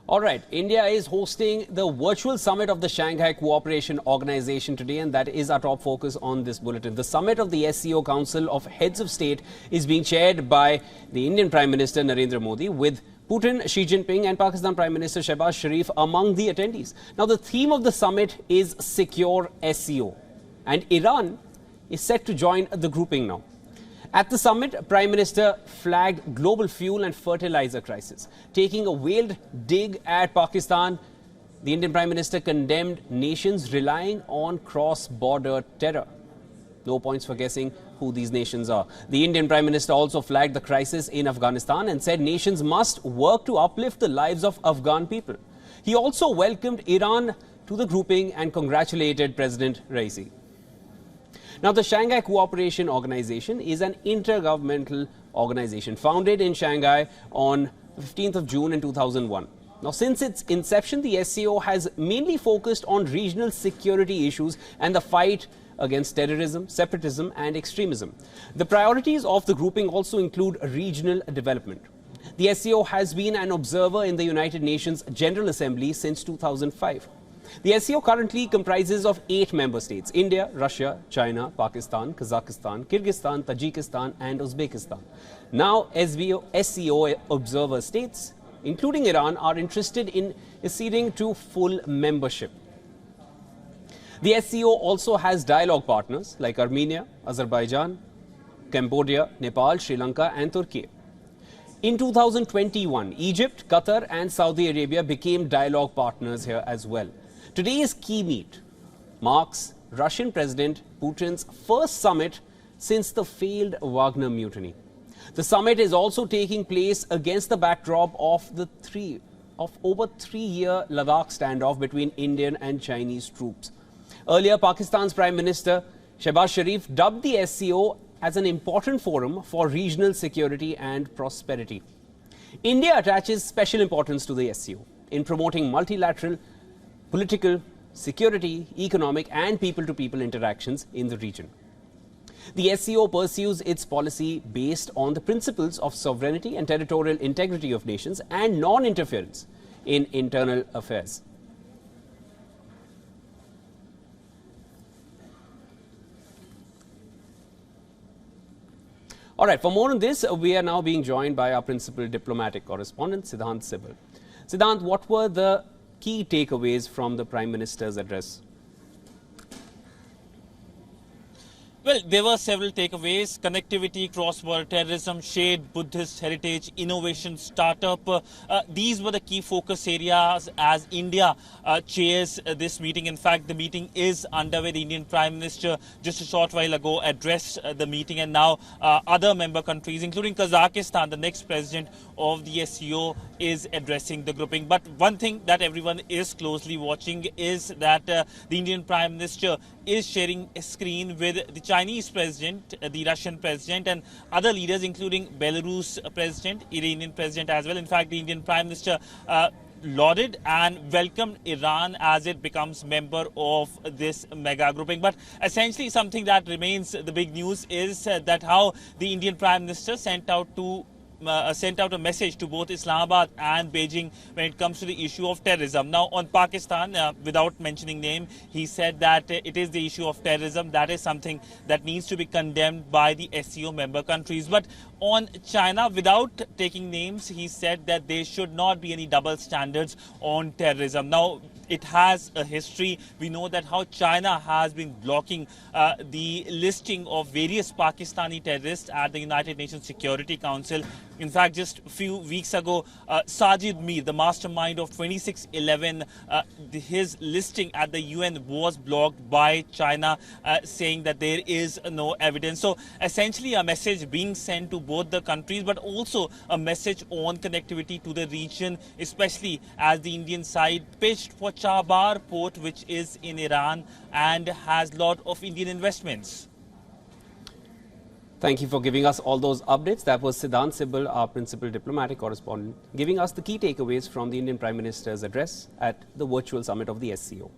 All right, India is hosting the virtual summit of the Shanghai Cooperation Organization today, and that is our top focus on this bulletin. The summit of the SCO Council of Heads of State is being chaired by the Indian Prime Minister Narendra Modi, with Putin, Xi Jinping and Pakistan Prime Minister Shehbaz Sharif among the attendees. Now, the theme of the summit is Secure SCO, and Iran is set to join the grouping now. At the summit, Prime Minister flagged global fuel and fertilizer crisis. Taking a veiled dig at Pakistan, the Indian Prime Minister condemned nations relying on cross-border terror. No points for guessing who these nations are. The Indian Prime Minister also flagged the crisis in Afghanistan and said nations must work to uplift the lives of Afghan people. He also welcomed Iran to the grouping and congratulated President Raisi. Now, the Shanghai Cooperation Organization is an intergovernmental organization founded in Shanghai on 15th of June in 2001. Now, since its inception, the SCO has mainly focused on regional security issues and the fight against terrorism, separatism and extremism. The priorities of the grouping also include regional development. The SCO has been an observer in the United Nations General Assembly since 2005. The SCO currently comprises of 8 member states: India, Russia, China, Pakistan, Kazakhstan, Kyrgyzstan, Tajikistan and Uzbekistan. Now, SCO observer states, including Iran, are interested in acceding to full membership. The SCO also has dialogue partners like Armenia, Azerbaijan, Cambodia, Nepal, Sri Lanka and Turkey. In 2021, Egypt, Qatar and Saudi Arabia became dialogue partners here as well. Today's key meet marks Russian President Putin's first summit since the failed Wagner mutiny. The summit is also taking place against the backdrop of over 3-year Ladakh standoff between Indian and Chinese troops. Earlier, Pakistan's Prime Minister Shehbaz Sharif dubbed the SCO as an important forum for regional security and prosperity. India attaches special importance to the SCO in promoting multilateral political, security, economic and people-to-people interactions in the region. The SCO pursues its policy based on the principles of sovereignty and territorial integrity of nations and non-interference in internal affairs. All right, for more on this, we are now being joined by our principal diplomatic correspondent, Siddhant Sibal. Siddhant, what were the key takeaways from the Prime Minister's address? Well, there were several takeaways: connectivity, cross-border terrorism, shared Buddhist heritage, innovation, startup. These were the key focus areas as India chairs this meeting. In fact, the meeting is underway. The Indian Prime Minister just a short while ago addressed the meeting, and now other member countries, including Kazakhstan, the next president of the SCO, is addressing the grouping. But one thing that everyone is closely watching is that the Indian Prime Minister is sharing a screen with the Chinese president, the Russian president and other leaders, including Belarus president, Iranian president as well. In fact, the Indian Prime Minister lauded and welcomed Iran as it becomes member of this mega grouping. But essentially something that remains the big news is that how the Indian Prime Minister sent out a message to both Islamabad and Beijing when it comes to the issue of terrorism. Now, on Pakistan, without mentioning name, he said that it is the issue of terrorism. That is something that needs to be condemned by the SCO member countries. But on China, without taking names, he said that there should not be any double standards on terrorism. Now, it has a history. We know that how China has been blocking the listing of various Pakistani terrorists at the United Nations Security Council. In fact, just a few weeks ago, Sajid Mir, the mastermind of 2611, his listing at the UN was blocked by China, saying that there is no evidence. So essentially a message being sent to both the countries, but also a message on connectivity to the region, especially as the Indian side pitched for Chabahar port, which is in Iran and has a lot of Indian investments. Thank you for giving us all those updates. That was Siddhant Sibal, our principal diplomatic correspondent, giving us the key takeaways from the Indian Prime Minister's address at the virtual summit of the SCO.